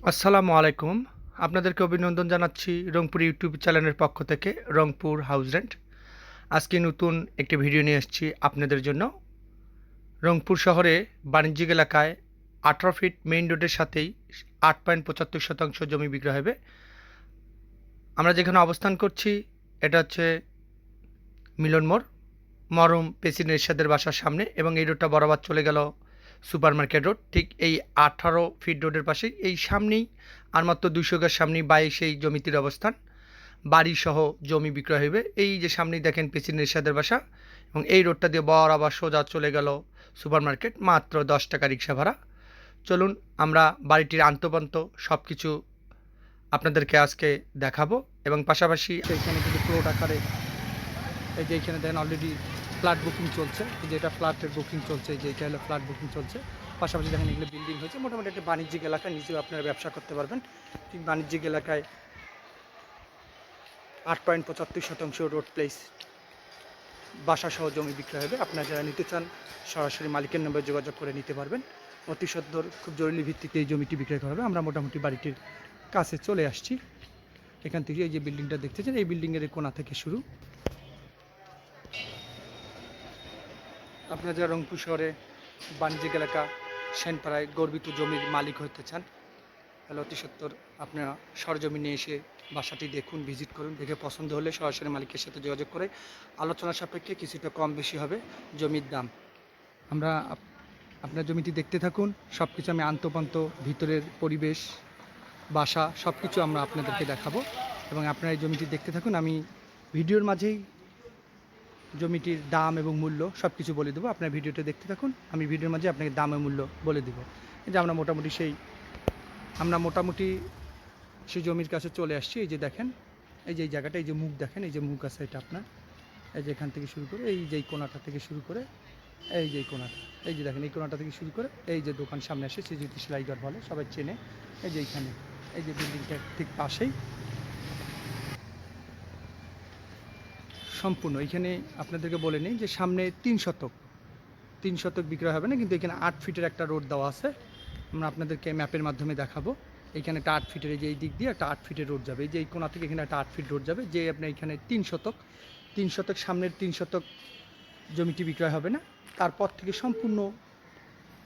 আসসালামু আলাইকুম। আপনাদেরকে অভিনন্দন জানাচ্ছি রংপুর ইউটিউব চ্যানেলের পক্ষ থেকে রংপুর হাউস রেন্ট। আজকে নতুন একটি ভিডিও নিয়ে এসেছি আপনাদের জন্য। রংপুর শহরে বাণিজ্যিক এলাকায় 18 ফিট মেইন রোডের সাথেই 8.75 শতাংশ জমি বিক্রয় হবে। আমরা যেখানে অবস্থান করছি এটা হচ্ছে মিলন মোড়, মরহুম প্রেসিডেন্ট এরশাদের বাসার সামনে, এবং এই রোডটা বরাবর চলে গেল সুপার মার্কেট রোড। ঠিক এই 18 ফিট রোডের পাশেই এই সামনেই আর মাত্র 200 গজ সামনেই সেই জমিটির অবস্থান। বাড়িসহ জমি বিক্রয় হইবে। এই যে সামনেই দেখেন প্রেসিডেন্ট এরশাদের বাসা, এবং এই রোডটা দিয়ে বরাবর সোজা চলে গেল সুপার মার্কেট, মাত্র 10 টাকা রিক্সা ভাড়া। চলুন আমরা বাড়িটির আন্তঃপান্ত সব কিছু আপনাদেরকে আজকে দেখাবো, এবং পাশাপাশি এখানে কিন্তু প্লট আকারে এই যে এখানে দেখেন অলরেডি ফ্ল্যাট বুকিং চলছে। এই যে এটা ফ্ল্যাটের বুকিং চলছে, এই যে এটা হলো ফ্ল্যাট বুকিং চলছে। পাশাপাশি দেখেন এগুলো বিল্ডিং হয়েছে। মোটামুটি একটা বাণিজ্যিক এলাকা, নিজেও আপনারা ব্যবসা করতে পারবেন। ঠিক বাণিজ্যিক এলাকায় 8.75 শতাংশ রোড প্লেস বাসাসহ জমি বিক্রয় হবে। আপনারা যারা নিতে চান সরাসরি মালিকের নম্বরে যোগাযোগ করে নিতে পারবেন। অতি সত্বর খুব জরুরি ভিত্তিতে এই জমিটি বিক্রয় করা হবে। আমরা মোটামুটি বাড়িটির কাছে চলে আসছি। এখান থেকে এই যে বিল্ডিংটা দেখতেছেন, এই বিল্ডিংয়ের কোণা থেকে শুরু। আপনারা যারা রংপুর শহরে বাণিজ্যিক এলাকা সেনপাড়ায় গর্বিত জমির মালিক হতে চান, তাহলে অতি সত্বর আপনারা সরজমিনে এসে বাসাটি দেখুন, ভিজিট করুন। দেখে পছন্দ হলে সরাসরি মালিকের সাথে যোগাযোগ করে আলোচনা সাপেক্ষে কিছুটা কম বেশি হবে জমির দাম। আমরা আপনার জমিটি দেখতে থাকুন। সব কিছু আমি আন্তঃপান্ত, ভিতরের পরিবেশ, বাসা সব কিছু আমরা আপনাদেরকে দেখাবো, এবং আপনারা এই জমিটি দেখতে থাকুন। আমি ভিডিওর মাঝেই জমিটির দাম এবং মূল্য সব কিছু বলে দেবো। আপনার ভিডিওটা দেখতে থাকুন, আমি ভিডিওর মাঝে আপনাকে দাম এবং মূল্য বলে দেবো। এই যে আমরা মোটামুটি সেই জমির কাছে চলে আসছি। এই যে দেখেন, এই যে এই জায়গাটা, এই যে মুখ দেখেন, এই যে মুখ আছে এটা আপনার, এই যে এখান থেকে শুরু করে এই যে কোণাটা থেকে শুরু করে এই যে কোণাটা, এই যে দেখেন এই কোণাটা থেকে শুরু করে এই যে দোকান সামনে আসে, শ্রীজ্যোতি সেলাইঘর বলে, সবাই চেনে। এই যে এইখানে এই যে বিল্ডিংটা ঠিক পাশেই সম্পূর্ণ। এইখানে আপনাদেরকে বলে নিই যে সামনে 3 শতক বিক্রয় হবে না, কিন্তু এখানে 8 ফিটের একটা রোড দেওয়া আছে। আমরা আপনাদেরকে ম্যাপের মাধ্যমে দেখাবো। এইখানে একটা 8 ফিটের, এই যে এই দিক দিয়ে একটা 8 ফিটের রোড যাবে, এই যে এই কোণা থেকে এখানে একটা 8 ফিট রোড যাবে, যে আপনি এখানে 3 শতক সামনের 3 শতক জমিটি বিক্রয় হবে না। তারপর থেকে সম্পূর্ণ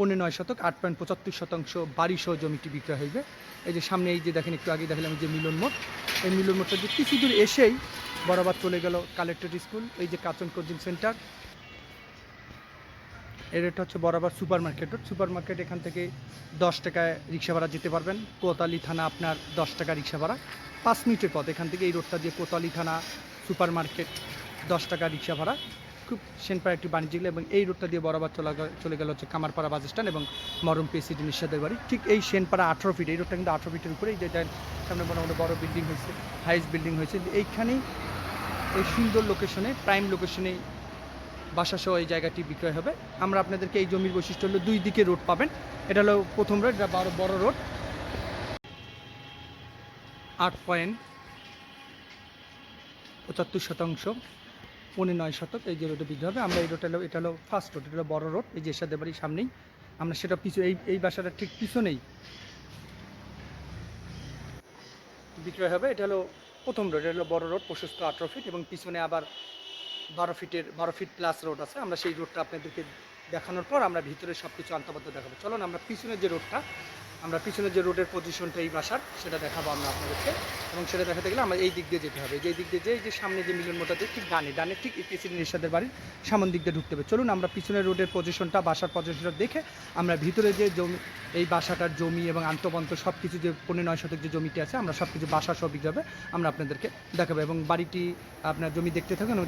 9.5 শতক 8.75 শতাংশ বাড়িসহ জমিটি বিক্রয় হইবে। এই যে সামনে এই যে দেখেন, একটু আগে দেখালাম যে মিলন মোড়, এই মিলন মোড়টা যে কিছু দূর এসেই বরাবর চলে গেল কালেক্টরেট স্কুল, এই যে কাচন কোচিং সেন্টার। এর এটা হচ্ছে বরাবর super market road. Super market এখান থেকে 10 টাকায় রিক্সা ভাড়া যেতে পারবেন। কোতোয়ালি থানা আপনার 10 টাকা রিক্সা ভাড়া, 5 মিনিটের পথ এখান থেকে। এই রোডটা দিয়ে কোতোয়ালি থানা, সুপার মার্কেট 10 টাকা রিক্সা ভাড়া। খুব সেনপাড়া একটি বাণিজ্যিক, এবং এই রোডটা দিয়ে বরাবর চলে গেল হচ্ছে কামারপাড়া বাস স্ট্যান্ড এবং মরহুম প্রেসিডেন্ট এরশাদের বাড়ি। ঠিক এই সেনপাড়া 18 ফিট, এই রোডটা কিন্তু 18 ফিটের উপরে। এই যে সামনে মোটামুটি বড় বিল্ডিং হয়েছে, হাইস্ট বিল্ডিং হয়েছে। এইখানেই এই সুন্দর লোকেশনে, প্রাইম লোকেশনে বাসাসহ এই জায়গাটি বিক্রয় হবে। আমরা আপনাদেরকে এই জমির বৈশিষ্ট্য হলো 2 দিকে রোড পাবেন। এটা হলো প্রথম রোড, এটা বড় রোড, 8.75 শতাংশ 9.5 শতক এই যে রোডে বিক্রি হবে। আমরা এই রোডটা এটা হলো ফার্স্ট রোড, এটা হলো বড় রোড, এই যে এরশাদের বাড়ির সামনেই। আমরা সেটা এই বাসাটা ঠিক পিছনেই বিক্রয় হবে। এটা হলো প্রথম রোড, এটা হলো বড় রোড, প্রশস্ত 18 ফিট, এবং পিছনে আবার 12 ফিট প্লাস রোড আছে। আমরা সেই রোডটা আপনাদেরকে দেখানোর পর আমরা ভিতরে সব কিছু আন্তঃপান্ত দেখাবো। চলুন আমরা পিছনের যে রোডের পজিশনটা এই বাসার, সেটা দেখাবো আমরা আপনাদেরকে। এবং সেটা দেখাতে গেলে আমরা এই দিক দিয়ে যেতে হবে, যে এই দিক দিয়ে যে সামনে যে মিলন মোড়টা দিয়ে ঠিক ডানে ঠিক এই প্রেসিডেন্ট এরশাদের বাড়ির সামন দিক দিয়ে ঢুকতে হবে। চলুন আমরা পিছনের রোডের পজিশনটা, বাসার পজিশনটা দেখে আমরা ভিতরে যে জমি, এই বাসাটার জমি এবং আন্তঃপান্ত সব কিছু, যে 9.5 শতক যে জমিটি আছে, আমরা সব কিছু বাসা সব বিক্রি হবে আমরা আপনাদেরকে দেখাবো। এবং বাড়িটি আপনার জমি দেখতে থাকুন।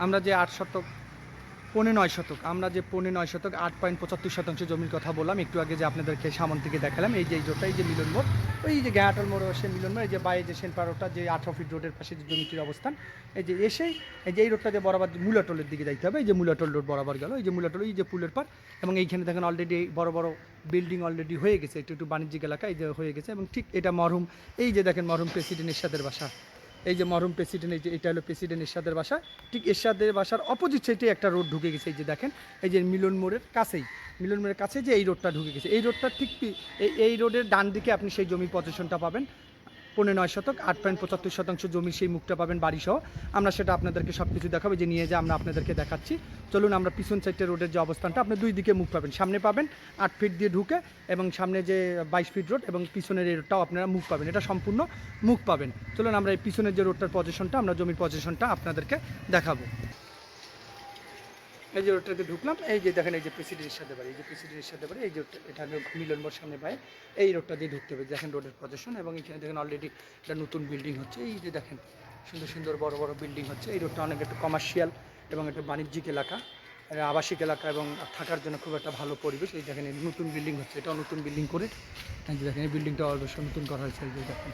আমরা যে 8.9 শতক 8.75 শতাংশ জমির কথা বললাম একটু আগে, যে আপনাদেরকে সামন থেকে দেখালাম, এই যে এই রোডটা, এই যে মিলন মোড়, ওই যে গ্যাঁটাল মোড় আসে মিলন মোড়, এই যে বাইরে যে সেনপাড়াটা, যে 18 ফিট রোডের পাশে যে জমিটির অবস্থান, এই যে এসেই এই যে এই রোডটা দিয়ে বরাবর মূলাটোলের দিকে যাইতে হবে। এই যে মূলাটোল রোড বরাবর গেল, এই যে মূলাটোল, এই যে পুলের পার, এবং এইখানে দেখেন অলরেডি বড় বড় বিল্ডিং অলরেডি হয়ে গেছে। একটু বাণিজ্যিক এলাকা এই যে হয়ে গেছে, এবং ঠিক এটা মরহুম, এই যে দেখেন মরহুম প্রেসিডেন্ট এরশাদের বাসা, এই যে মরহুম প্রেসিডেন্ট, এই যে এটা হলো প্রেসিডেন্ট এরশাদের বাসা। ঠিক এরশাদের বাসার অপোজিট সাইডে একটা রোড ঢুকে গেছে, এই যে দেখেন, এই যে মিলন মোড়ের কাছেই, মিলন মোড়ের কাছে যে এই রোডটা ঢুকে গেছে, এই রোডটা ঠিক এই রোডের ডান দিকে আপনি সেই জমির পজিশনটা পাবেন। 9.9 শতক, 8.75 শতাংশ জমির সেই মুখটা পাবেন বাড়িসহ। আমরা সেটা আপনাদেরকে সব কিছু দেখাবো, যে নিয়ে যা আমরা আপনাদেরকে দেখাচ্ছি। চলুন আমরা পিছন সাইডের রোডের যে অবস্থানটা, আপনি দুই দিকে মুখ পাবেন, সামনে পাবেন 8 ফিট দিয়ে ঢুকে, এবং সামনে যে 22 ফিট রোড, এবং পিছনের এই রোডটাও আপনারা মুখ পাবেন, এটা সম্পূর্ণ মুখ পাবেন। চলুন আমরা এই পিছনের যে রোডটার পজিশনটা, আমরা জমির পজিশনটা আপনাদেরকে দেখাবো। এই যে রোডটাতে ঢুকলাম, এই যে দেখেন, এই যে প্রেসিডেন্টের সাথে বাড়ি, এই যে প্রেসিডেন্টের সাথে বাড়ি, এই যে এটা মিলন মোড় সামনে পায়, এই রোডটা দিয়ে ঢুকতে হবে। দেখেন রোডের পজিশন, এবং এখানে দেখেন অলরেডি একটা নতুন বিল্ডিং হচ্ছে, এই যে দেখেন সুন্দর সুন্দর বড় বড় বিল্ডিং হচ্ছে। এই রোডটা অনেক একটা কমার্শিয়াল এবং একটা বাণিজ্যিক এলাকা, আবাসিক এলাকা, এবং থাকার জন্য খুব একটা ভালো পরিবেশ। এই দেখেন এই নতুন বিল্ডিং হচ্ছে, এটাও নতুন বিল্ডিং করে, এই যে দেখেন এই বিল্ডিংটা অবশ্য নতুন করা হয়েছে, এই যে দেখেন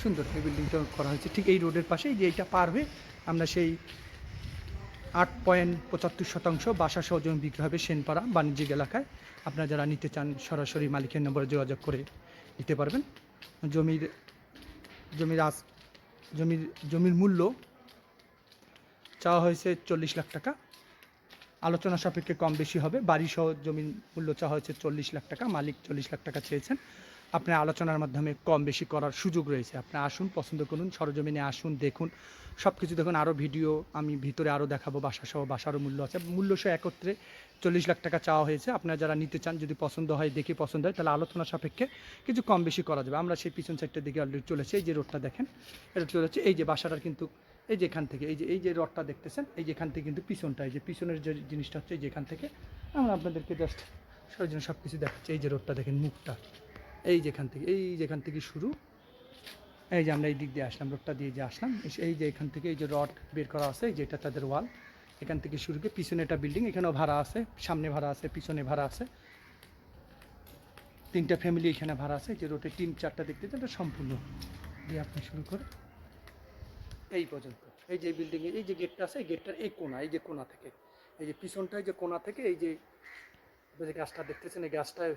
সুন্দর এই বিল্ডিংটা করা হয়েছে ঠিক এই রোডের পাশে। যে এইটা পার হয়ে আমরা সেই 8.75 শতাংশ বাসাসহ জমি বিক্রি হবে সেনপাড়া বাণিজ্যিক এলাকায়। আপনারা যারা নিতে চান সরাসরি মালিকের নম্বরে যোগাযোগ করে নিতে পারবেন। জমির জমির আস জমির জমির মূল্য চাওয়া হয়েছে 40 লাখ টাকা, আলোচনা সাপেক্ষে কম বেশি হবে। বাড়িসহ জমির মূল্য চাওয়া হয়েছে 40 লাখ টাকা, মালিক 40 লাখ টাকা চেয়েছেন। আপনার আলোচনার মাধ্যমে কম বেশি করার সুযোগ রয়েছে। আপনি আসুন, পছন্দ করুন, সরজমিনে আসুন, দেখুন, সব কিছু দেখুন। আরও ভিডিও আমি ভিতরে আরও দেখাবো, বাসাসহ, বাসারও মূল্য আছে। মূল্যসহ একত্রে 40 লাখ টাকা চাওয়া হয়েছে। আপনারা যারা নিতে চান, যদি পছন্দ হয়, দেখে পছন্দ হয়, তাহলে আলোচনা সাপেক্ষে কিছু কম বেশি করা যাবে। আমরা সেই পিছন সাইডটার দিকে অলরেডি চলেছি, এই যে রোডটা দেখেন, এটা চলেছে এই যে বাসাটার কিন্তু এই যে এখান থেকে, এই যে রডটা দেখতেছেন, এই যে এখান থেকে কিন্তু পিছনটা, এই যে পিছনের যে জিনিসটা হচ্ছে, এই যে এখান থেকে আমরা আপনাদেরকে জাস্ট সরজন্য সব কিছু দেখাচ্ছি। এই যে রোডটা দেখেন, মুখটা এই যেখান থেকে শুরু, এই যে আমরা এই দিক দিয়ে আসলাম, রোডটা দিয়ে যে আসলাম, এই যে এখান থেকে এই যে রড বের করা আছে, যেটা তাদের ওয়াল, এখান থেকে শুরু করে পিছনে একটা বিল্ডিং, এখানেও ভাড়া আছে, সামনে ভাড়া আছে, পিছনে ভাড়া আছে, 3টা ফ্যামিলি এখানে ভাড়া আছে। যে রোডে 3-4টা দেখতে এটা সম্পূর্ণ দিয়ে আপনি শুরু করে এই পর্যন্ত। এই যে বিল্ডিংয়ে এই যে গেটটা আছে, এই গেটটার এই কোণা, এই যে কোণা থেকে, এই যে পিছনটায় যে কোণা থেকে, এই যে গাছটা দেখতেছেন, এই গাছটায়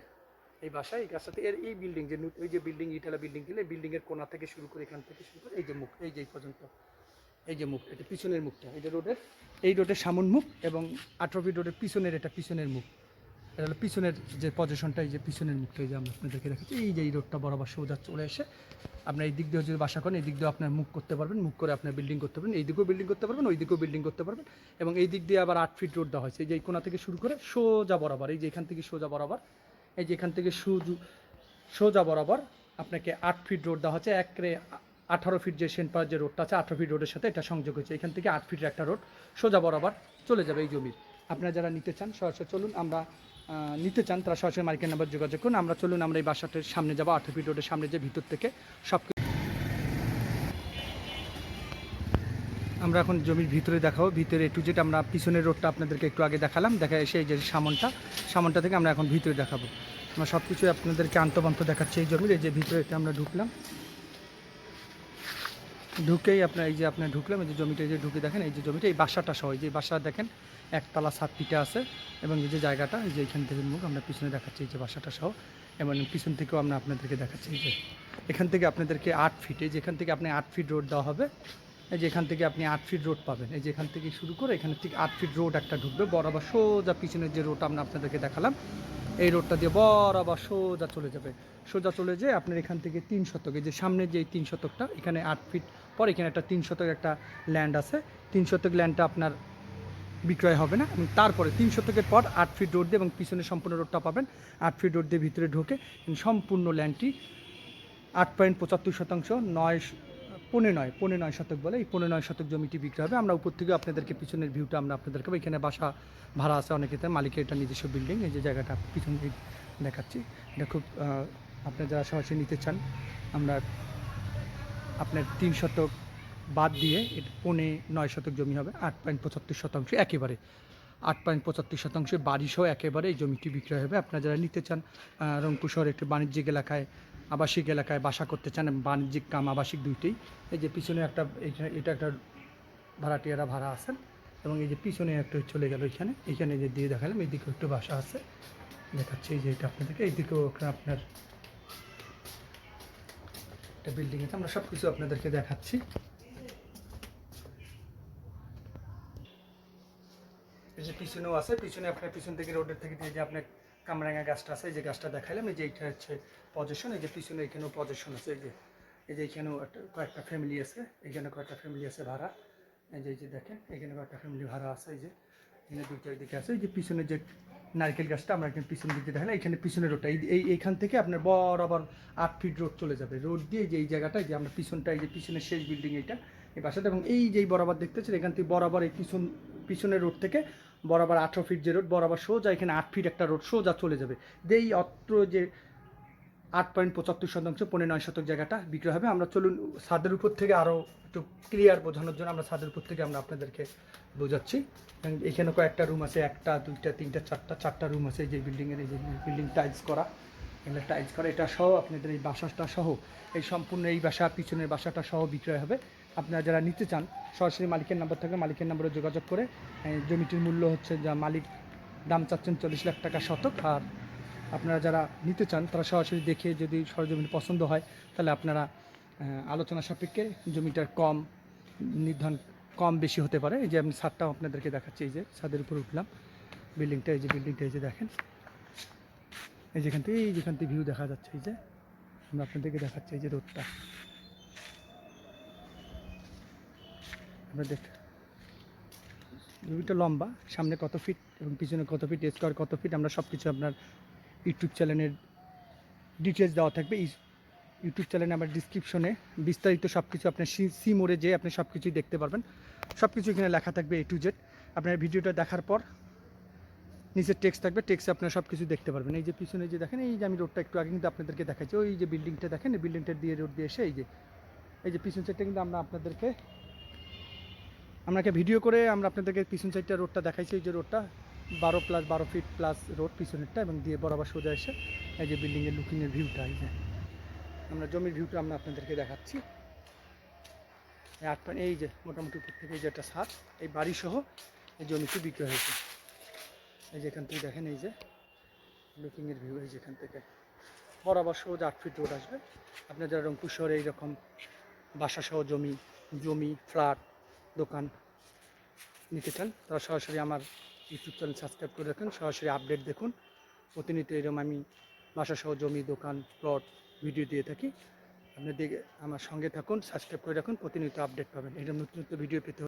এই বাসায়, এই গাছটাতে এই বিল্ডিং, যে ওই যে বিল্ডিং, ইটালা বিল্ডিং গেলে বিল্ডিংয়ের কোণা থেকে শুরু করে, এখান থেকে শুরু করে এই যে মুখ, এই যে এই পর্যন্ত, এই যে মুখ, এটা পিছনের মুখটা, এই যে রোডের সামন মুখ, এবং 18 ফিট রোডের পিছনের, এটা পিছনের মুখ, এটা হলো পিছনের যে পজিশনটা, এই যে পিছনের মুখটা, এই যে আমরা আপনাদেরকে দেখাচ্ছি। এই যে এই রোডটা বরাবর সোজা চলে এসে আপনার এই দিক দিয়ে যদি বাসা করেন, এই দিক দিয়ে আপনার মুখ করতে পারবেন, মুখ করে আপনার বিল্ডিং করতে পারবেন, এই দিকেও বিল্ডিং করতে পারবেন, ওই দিকেও বিল্ডিং করতে পারবেন। এবং এই দিক দিয়ে আবার 8 ফিট রোড দেওয়া হয়েছে, এই যে এই কোণা থেকে শুরু করে সোজা বরাবর, এই যে এখান থেকে সোজা বরাবর, এই যে এখান থেকে সোজা বরাবর আপনাকে 8 ফিট রোড দেওয়া হচ্ছে। 18 ফিট যে সেনপাড়ার যে রোডটা আছে, 18 ফিট রোডের সাথে এটা সংযোগ হয়েছে। এখান থেকে 8 ফিটের একটা রোড সোজা বরাবর চলে যাবে এই জমির। আপনারা যারা নিতে চান সরাসরি চলুন, আমরা নিতে চান তারা সরাসরি মালিকের নাম্বার যোগাযোগ করুন। আমরা চলুন আমরা এই বাসাটার সামনে যাবো, 18 ফিট রোডের সামনে, যে ভিতর থেকে সব আমরা এখন জমির ভিতরে দেখাবো। ভিতরে একটু যেটা আমরা পিছনের রোডটা আপনাদেরকে একটু আগে দেখালাম, দেখা এসে এই যে সামনটা থেকে আমরা এখন ভিতরে দেখাবো। আমরা সব কিছু আপনাদেরকে আন্তপান্ত দেখাচ্ছি এই জমির। এই যে ভিতরে আমরা ঢুকলাম, ঢুকেই আপনার এই যে আপনার ঢুকলাম, এই যে জমিটা, এই যে ঢুকে দেখেন, এই যে জমিটা, এই বাসাটা সহ, এই যে বাসা দেখেন, একতলা 7 ফিটে আছে, এবং এই যে জায়গাটা, এই যে এখান থেকে মুখ আমরা পিছনে দেখাচ্ছি, এই যে বাসাটা সহ, এবং পিছন থেকেও আমরা আপনাদেরকে দেখাচ্ছি। এই যে এখান থেকে আপনাদেরকে 8 ফিট, এই যে এখান থেকে আপনি 8 ফিট রোড দেওয়া হবে। এই যে এখান থেকে আপনি 8 ফিট রোড পাবেন, এই যে এখান থেকে শুরু করে এখান থেকে 8 ফিট রোড একটা ঢুকবে বরাবর সোজা, পিছনের যে রোড আমরা আপনাদেরকে দেখালাম, এই রোডটা দিয়ে বরাবর সোজা চলে যাবে। সোজা চলে যেয়ে আপনার এখান থেকে 3 শতক, এই যে সামনে যে 3 শতকটা, এখানে 8 ফিট পর এখানে একটা 3 শতক একটা ল্যান্ড আছে। 3 শতক ল্যান্ডটা আপনার বিক্রয় হবে না, এবং তারপরে 3 শতকের পর 8 ফিট রোড দিয়ে, এবং পিছনে সম্পূর্ণ রোডটা পাবেন 8 ফিট রোড দিয়ে ভিতরে ঢোকে সম্পূর্ণ ল্যান্ডটি 8.75 শতাংশ, 9 শতক বলে, এই 9 শতক জমিটি বিক্রি হবে। আমরা উপর থেকে আপনাদেরকে পিছনের ভিউটা আমরা আপনাদেরকে, এখানে বাসা ভাড়া আছে অনেকে, মালিকের এটা নিজস্ব বিল্ডিং। এই যে জায়গাটা পিছন দিক দেখাচ্ছি, এটা খুব আপনারা যারা সরাসরি নিতে চান, আমরা আপনার 3 শতক বাদ দিয়ে 9 শতক জমি হবে, 8.75 শতাংশ, একেবারে 8.75 শতাংশে বাড়িসহ একেবারে এই জমিটি বিক্রয় হবে। আপনারা যারা নিতে চান, রংপুর শহরে একটি বাণিজ্যিক এলাকায়, আবাসিক এলাকায় বাসা করতে চান, বাণিজ্যিক কাম আবাসিক দুইটাই। এই যে পিছনে একটা, এটা একটা ভাড়াটিয়ারা ভাড়া আছেন, এবং এই যে পিছনে একটা চলে গেল এইখানে যে দিয়ে দেখালাম, এইদিকেও একটু বাসা আছে দেখাচ্ছি। এই যে এটা আপনাদেরকে, এইদিকেও আপনার একটা বিল্ডিং আছে, আমরা সব কিছু আপনাদেরকে দেখাচ্ছি। যে পিছনেও আছে, পিছনে আপনার পিছন থেকে রোডের থেকে যে আপনার কামরাঙ্গা গাছটা আছে, এই যে গাছটা দেখাইলাম, এই যে এইটা হচ্ছে পজিশন, এই যে পিছনে এখানেও পজিশন আছে, এই যে এখানেও কয়েকটা ফ্যামিলি আছে, এখানে কয়েকটা ফ্যামিলি আছে ভাড়া, এই যে দেখেন এখানে কয়েকটা ফ্যামিলি ভাড়া আছে, এই যে এখানে দুইটা দিকে আছে, এই যে পিছনে যে নারকেল গাছটা আমরা এখানে পিছন দিকে দেখেন, এখানে পিছনের রোডটা এইখান থেকে আপনার বরাবর 8 ফিট রোড চলে যাবে, রোড দিয়ে যে এই জায়গাটায় যে আমরা পিছনটা, এই যে পিছনের শেষ বিল্ডিং এইটা এই বাসাটা, এবং এই যে বরাবর দেখতেছেন এখান থেকে বরাবর এই পিছনের রোড থেকে বরাবর 18 ফিট যে রোড বরাবর সোজা এখানে 8 ফিট একটা রোড সোজা চলে যাবে, এই অত্র যে 8.75 শতাংশ 9.5 শতক জায়গাটা বিক্রি হবে। আমরা চলুন ছাদের উপর থেকে আরও একটু ক্লিয়ার বোঝানোর জন্য আমরা ছাদের উপর থেকে আমরা আপনাদেরকে বোঝাচ্ছি। এখানে কয়েকটা রুম আছে, 1টা 2টা 3টা 4টা রুম আছে, যে বিল্ডিংয়ের এই যে বিল্ডিং টাইলস করা, এগুলো টাইলস করা, এটা সহ আপনাদের এই বাসাটা সহ এই সম্পূর্ণ এই বাসা পিছনের বাসাটা সহ বিক্রয় হবে। আপনারা যারা নিতে চান সরাসরি মালিকের নাম্বার থাকবে, মালিকের নাম্বারে যোগাযোগ করে, জমিটির মূল্য হচ্ছে যা মালিক দাম চাচ্ছেন 40 লাখ টাকা শতক, আর আপনারা যারা নিতে চান তারা সরাসরি দেখে যদি সরজমিন পছন্দ হয় তাহলে আপনারা আলোচনা সাপেক্ষে জমিটার নির্ধারণ কম বেশি হতে পারে। এই যে আমি ছাদটাও আপনাদেরকে দেখাচ্ছি, এই যে ছাদের উপর উঠলাম, বিল্ডিংটা এই যে দেখেন, যেখান থেকে ভিউ দেখা যাচ্ছে, এই যে আমরা আপনাদেরকে দেখাচ্ছি, এই যে রোডটা আপনাদের জমিটা লম্বা, সামনে কত ফিট এবং পিছনে কত ফিট, স্কোয়ার কত ফিট, আমরা সব কিছু আপনার ইউটিউব চ্যানেলের ডিটেলস দেওয়া থাকবে। ইউটিউব চ্যানেলে আমার ডিসক্রিপশনে বিস্তারিত সব কিছু আপনার সি মোড়ে যেয়ে আপনি সব কিছুই দেখতে পারবেন, সব কিছু এখানে লেখা থাকবে A to Z। আপনার ভিডিওটা দেখার পর নিচের টেক্সট থাকবে, টেক্সটে আপনারা সব কিছু দেখতে পারবেন। এই যে পিছনে যে দেখেন, এই যে আমি রোডটা একটু আগে কিন্তু আপনাদেরকে দেখাচ্ছি, ওই যে বিল্ডিংটা দেখেন, এই বিল্ডিংটা দিয়ে রোড দিয়ে এসে এই যে পিছন সাইডটা কিন্তু আপনাকে ভিডিও করে আমরা আপনাদেরকে পিছন সাইডটা রোডটা দেখাইছি, এই যে রোডটা 12 ফিট প্লাস রোড পিছনেরটা, এবং দিয়ে বরাবর সোজা এসে এই যে বিল্ডিংয়ের লুকিংয়ের ভিউটা, এই যে আমরা জমির ভিউটা আমরা আপনাদেরকে দেখাচ্ছি। এই যে মোটামুটি উপর থেকে এই যে একটা ছাদ, এই বাড়িসহ এই জমিটি বিক্রয় হয়েছে। এই যে এখান থেকে দেখেন, এই যে লুকিংয়ের ভিউ, এই যেখান থেকে বরাবর সোজা 8 ফিট রোড আসবে। আপনার যারা রংপুর শহরে এইরকম বাসাসহ জমি ফ্ল্যাট দোকান নিতে চান তারা সরাসরি আমার ইউটিউব চ্যানেল সাবস্ক্রাইব করে রাখুন, সরাসরি আপডেট দেখুন। প্রতিনিয়ত এরকম আমি বাসাসহ জমি দোকান প্লট ভিডিও দিয়ে থাকি। আপনি দেখে আমার সঙ্গে থাকুন, সাবস্ক্রাইব করে রাখুন, প্রতিনিয়ত আপডেট পাবেন, এরকম নতুন ভিডিও পেতে।